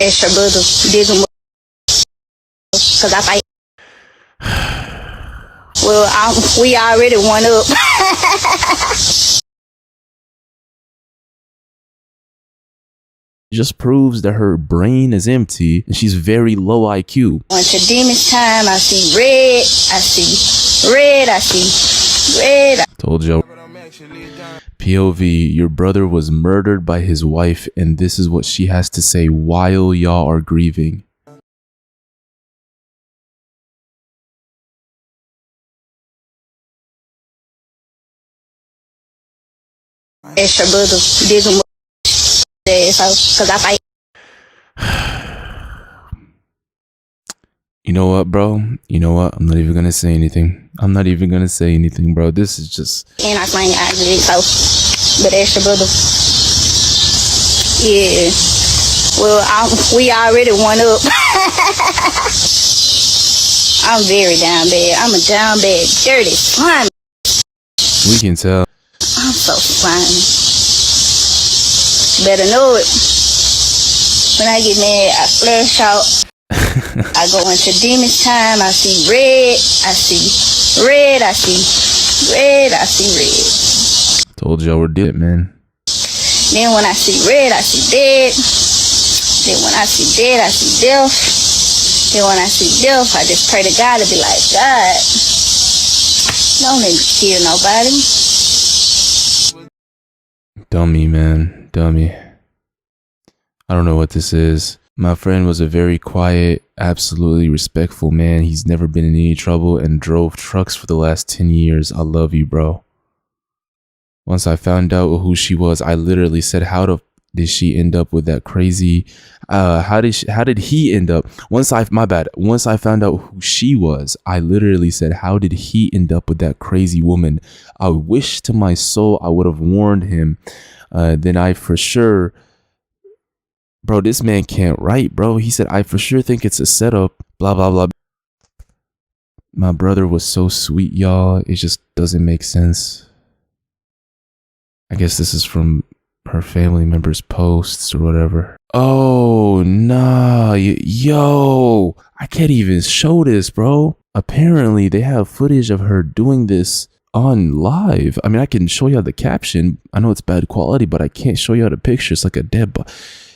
Extra brother did some because I fight. Well, we already won up. It just proves that her brain is empty and she's very low IQ. When to demons time, I see red, I see red, I see red. Told you. POV, your brother was murdered by his wife, and this is what she has to say while y'all are grieving. Extra brother did some because I fight. You know what, bro? You know what? I'm not even gonna say anything. I'm not even gonna say anything, bro. This is just. And I slang out of it, so. But extra brother. Yeah. Well, we already won up. I'm very down bad. I'm a down bad, dirty slime. We can tell. I'm so slimy. Better know it. When I get mad, I flash out. I go into demons time. I see red. I see red. I see red. I see red. Told y'all we're dead, man. Then when I see red, I see dead. Then when I see dead, I see death. Then when I see death, I just pray to God to be like, God, don't let me kill nobody. Dummy, man. Dummy. I don't know what this is. My friend was a very quiet, absolutely respectful man. He's never been in any trouble and drove trucks for the last 10 years. I love you, bro. Once I found out who she was, I literally said, did she end up with that crazy, how did he end up? Once I found out who she was, I literally said, how did he end up with that crazy woman? I wish to my soul I would have warned him. Then I for sure, bro, this man can't write, bro. He said, I for sure think it's a setup, blah, blah, blah. My brother was so sweet, y'all. It just doesn't make sense. I guess this is from her family members' posts or whatever. Oh, nah. Yo, I can't even show this, bro. Apparently, they have footage of her doing this on live. I mean, I can show y'all the caption. I know it's bad quality, but I can't show y'all the picture. It's like a dead body.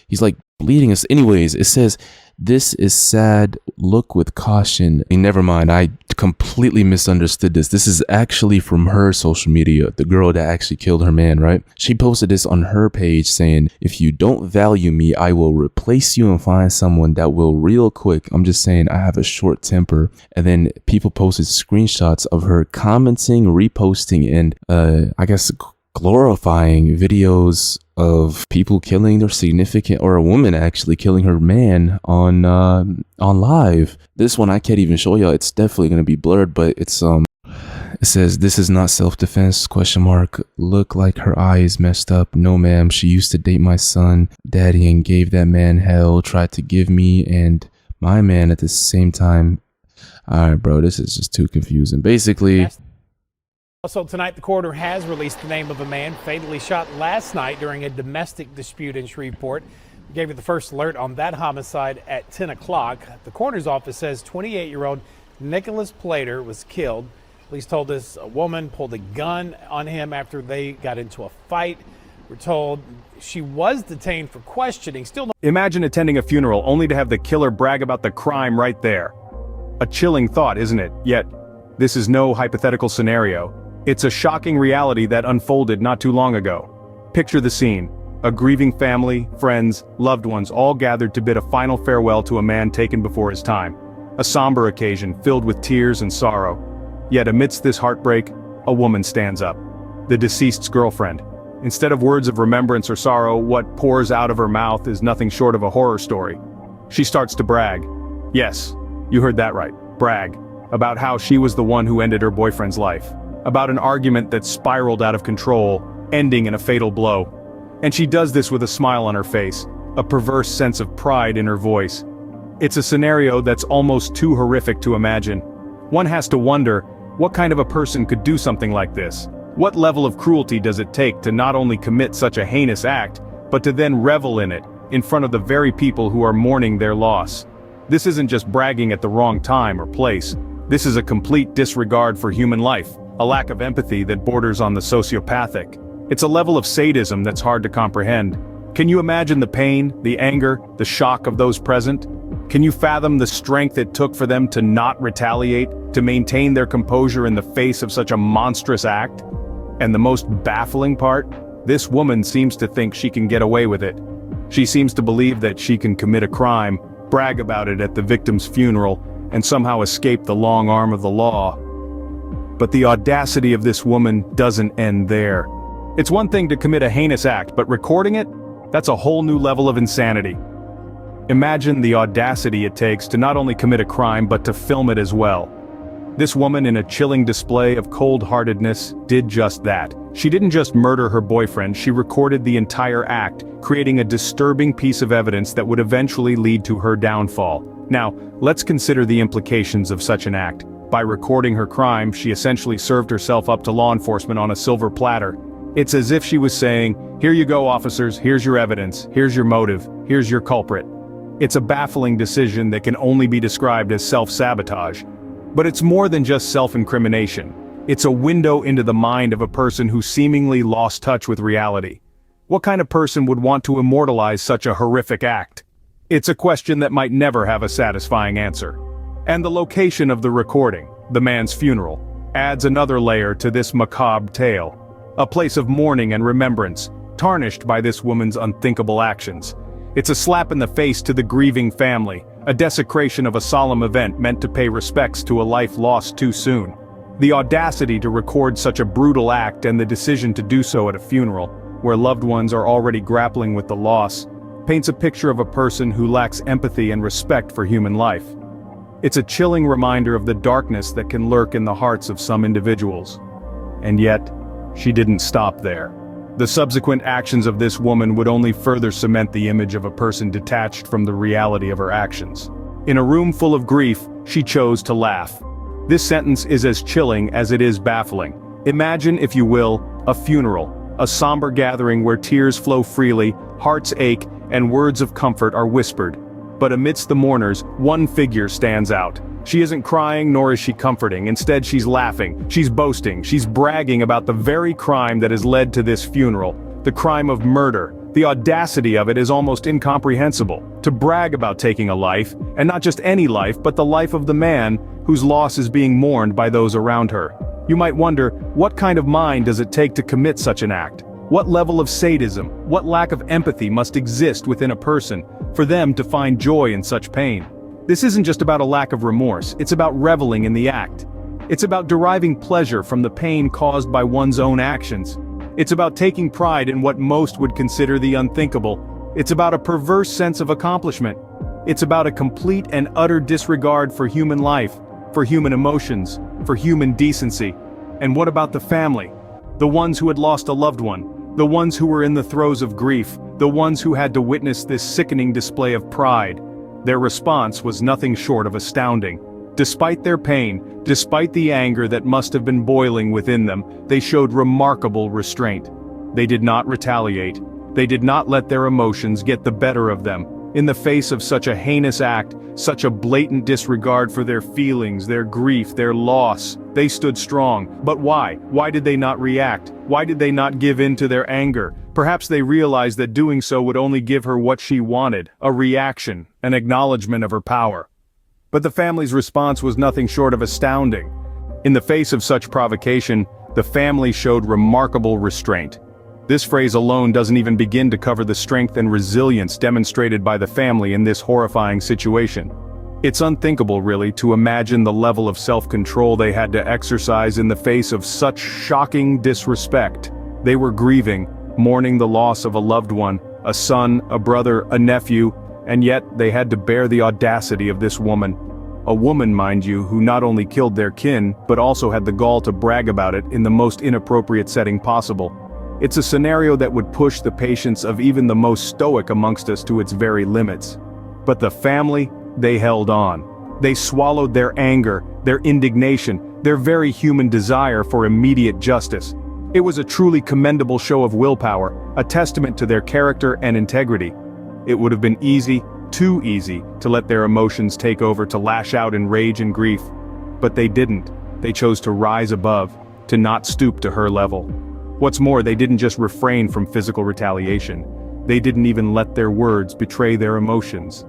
He's like bleeding us. Anyways, it says, this is sad. Look with caution. Never mind. I completely misunderstood this. This is actually from her social media. The girl that actually killed her man, right? She posted this on her page saying, if you don't value me, I will replace you and find someone that will real quick. I'm just saying I have a short temper. And then people posted screenshots of her commenting, reposting, and I guess glorifying videos of people killing their significant, or a woman actually killing her man on live. This one I can't even show y'all. It's definitely gonna be blurred, but it's it says, this is not self-defense, ? Look like her eye is messed up. No ma'am, she used to date my son, daddy, and gave that man hell, tried to give me and my man at the same time. All right, bro, this is just too confusing. Basically, also tonight, the coroner has released the name of a man fatally shot last night during a domestic dispute in Shreveport. We gave you the first alert on that homicide at 10 o'clock. The coroner's office says 28-year-old Nicholas Plater was killed. Police told us a woman pulled a gun on him after they got into a fight. We're told she was detained for questioning. Imagine attending a funeral only to have the killer brag about the crime right there. A chilling thought, isn't it? Yet, this is no hypothetical scenario. It's a shocking reality that unfolded not too long ago. Picture the scene. A grieving family, friends, loved ones all gathered to bid a final farewell to a man taken before his time. A somber occasion filled with tears and sorrow. Yet amidst this heartbreak, a woman stands up. The deceased's girlfriend. Instead of words of remembrance or sorrow, what pours out of her mouth is nothing short of a horror story. She starts to brag. Yes, you heard that right. Brag. About how she was the one who ended her boyfriend's life. About an argument that spiraled out of control, ending in a fatal blow. And she does this with a smile on her face, a perverse sense of pride in her voice. It's a scenario that's almost too horrific to imagine. One has to wonder, what kind of a person could do something like this? What level of cruelty does it take to not only commit such a heinous act, but to then revel in it, in front of the very people who are mourning their loss. This isn't just bragging at the wrong time or place. This is a complete disregard for human life, a lack of empathy that borders on the sociopathic. It's a level of sadism that's hard to comprehend. Can you imagine the pain, the anger, the shock of those present? Can you fathom the strength it took for them to not retaliate, to maintain their composure in the face of such a monstrous act? And the most baffling part? This woman seems to think she can get away with it. She seems to believe that she can commit a crime, brag about it at the victim's funeral, and somehow escape the long arm of the law. But the audacity of this woman doesn't end there. It's one thing to commit a heinous act, but recording it? That's a whole new level of insanity. Imagine the audacity it takes to not only commit a crime but to film it as well. This woman, in a chilling display of cold-heartedness, did just that. She didn't just murder her boyfriend, she recorded the entire act, creating a disturbing piece of evidence that would eventually lead to her downfall. Now, let's consider the implications of such an act. By recording her crime, she essentially served herself up to law enforcement on a silver platter. It's as if she was saying, "Here you go, officers, here's your evidence, here's your motive, here's your culprit." It's a baffling decision that can only be described as self-sabotage. But it's more than just self-incrimination. It's a window into the mind of a person who seemingly lost touch with reality. What kind of person would want to immortalize such a horrific act? It's a question that might never have a satisfying answer. And the location of the recording, the man's funeral, adds another layer to this macabre tale. A place of mourning and remembrance, tarnished by this woman's unthinkable actions. It's a slap in the face to the grieving family, a desecration of a solemn event meant to pay respects to a life lost too soon. The audacity to record such a brutal act and the decision to do so at a funeral, where loved ones are already grappling with the loss, paints a picture of a person who lacks empathy and respect for human life. It's a chilling reminder of the darkness that can lurk in the hearts of some individuals. And yet, she didn't stop there. The subsequent actions of this woman would only further cement the image of a person detached from the reality of her actions. In a room full of grief, she chose to laugh. This sentence is as chilling as it is baffling. Imagine, if you will, a funeral, a somber gathering where tears flow freely, hearts ache, and words of comfort are whispered. But amidst the mourners, one figure stands out. She isn't crying nor is she comforting, instead she's laughing, she's boasting, she's bragging about the very crime that has led to this funeral, the crime of murder. The audacity of it is almost incomprehensible. To brag about taking a life, and not just any life, but the life of the man whose loss is being mourned by those around her. You might wonder, what kind of mind does it take to commit such an act? What level of sadism, what lack of empathy must exist within a person for them to find joy in such pain? This isn't just about a lack of remorse, it's about reveling in the act. It's about deriving pleasure from the pain caused by one's own actions. It's about taking pride in what most would consider the unthinkable. It's about a perverse sense of accomplishment. It's about a complete and utter disregard for human life, for human emotions, for human decency. And what about the family? The ones who had lost a loved one, the ones who were in the throes of grief, the ones who had to witness this sickening display of pride. Their response was nothing short of astounding. Despite their pain, despite the anger that must have been boiling within them, they showed remarkable restraint. They did not retaliate. They did not let their emotions get the better of them. In the face of such a heinous act, such a blatant disregard for their feelings, their grief, their loss, they stood strong. But why? Why did they not react? Why did they not give in to their anger? Perhaps they realized that doing so would only give her what she wanted, a reaction, an acknowledgement of her power. But the family's response was nothing short of astounding. In the face of such provocation, the family showed remarkable restraint. This phrase alone doesn't even begin to cover the strength and resilience demonstrated by the family in this horrifying situation. It's unthinkable, really, to imagine the level of self-control they had to exercise in the face of such shocking disrespect. They were grieving, mourning the loss of a loved one, a son, a brother, a nephew, and yet they had to bear the audacity of this woman. A woman, mind you, who not only killed their kin, but also had the gall to brag about it in the most inappropriate setting possible. It's a scenario that would push the patience of even the most stoic amongst us to its very limits. But the family, they held on. They swallowed their anger, their indignation, their very human desire for immediate justice. It was a truly commendable show of willpower, a testament to their character and integrity. It would have been easy, too easy, to let their emotions take over, to lash out in rage and grief. But they didn't. They chose to rise above, to not stoop to her level. What's more, they didn't just refrain from physical retaliation. They didn't even let their words betray their emotions.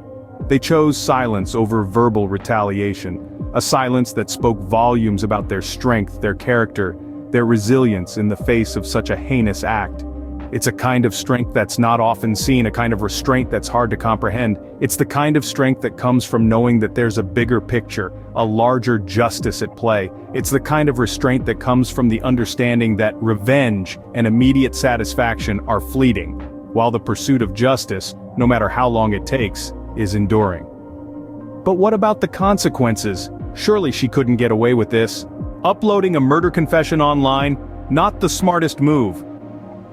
They chose silence over verbal retaliation, a silence that spoke volumes about their strength, their character, their resilience in the face of such a heinous act. It's a kind of strength that's not often seen, a kind of restraint that's hard to comprehend. It's the kind of strength that comes from knowing that there's a bigger picture, a larger justice at play. It's the kind of restraint that comes from the understanding that revenge and immediate satisfaction are fleeting, while the pursuit of justice, no matter how long it takes, is enduring. But what about the consequences? Surely she couldn't get away with this. Uploading a murder confession online, not the smartest move.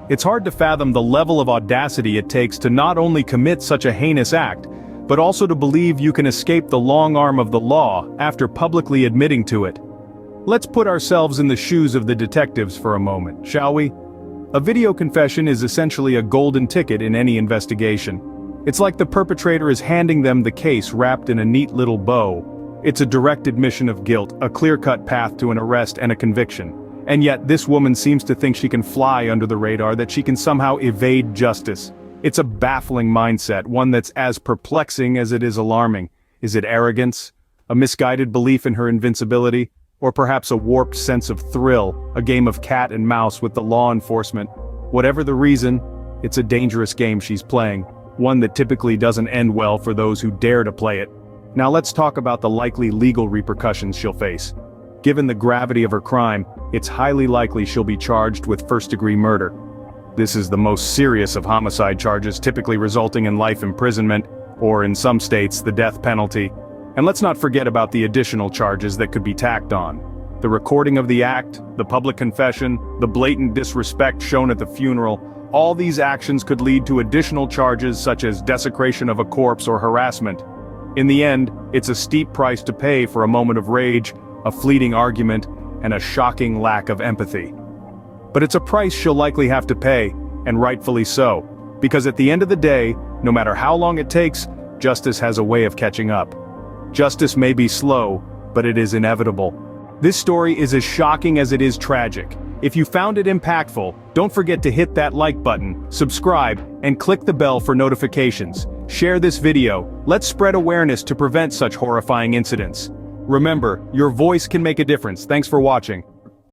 It's hard to fathom the level of audacity it takes to not only commit such a heinous act, but also to believe you can escape the long arm of the law after publicly admitting to it. Let's put ourselves in the shoes of the detectives for a moment, shall we? A video confession is essentially a golden ticket in any investigation. It's like the perpetrator is handing them the case wrapped in a neat little bow. It's a direct admission of guilt, a clear-cut path to an arrest and a conviction. And yet this woman seems to think she can fly under the radar, that she can somehow evade justice. It's a baffling mindset, one that's as perplexing as it is alarming. Is it arrogance? A misguided belief in her invincibility? Or perhaps a warped sense of thrill, a game of cat and mouse with the law enforcement? Whatever the reason, it's a dangerous game she's playing, one that typically doesn't end well for those who dare to play it. Now let's talk about the likely legal repercussions she'll face. Given the gravity of her crime, it's highly likely she'll be charged with first-degree murder. This is the most serious of homicide charges, typically resulting in life imprisonment, or in some states, the death penalty. And let's not forget about the additional charges that could be tacked on. The recording of the act, the public confession, the blatant disrespect shown at the funeral, all these actions could lead to additional charges such as desecration of a corpse or harassment. In the end, it's a steep price to pay for a moment of rage, a fleeting argument, and a shocking lack of empathy. But it's a price she'll likely have to pay, and rightfully so, because at the end of the day, no matter how long it takes, justice has a way of catching up. Justice may be slow, but it is inevitable. This story is as shocking as it is tragic. If you found it impactful, don't forget to hit that like button, subscribe, and click the bell for notifications. Share this video. Let's spread awareness to prevent such horrifying incidents. Remember, your voice can make a difference. Thanks for watching.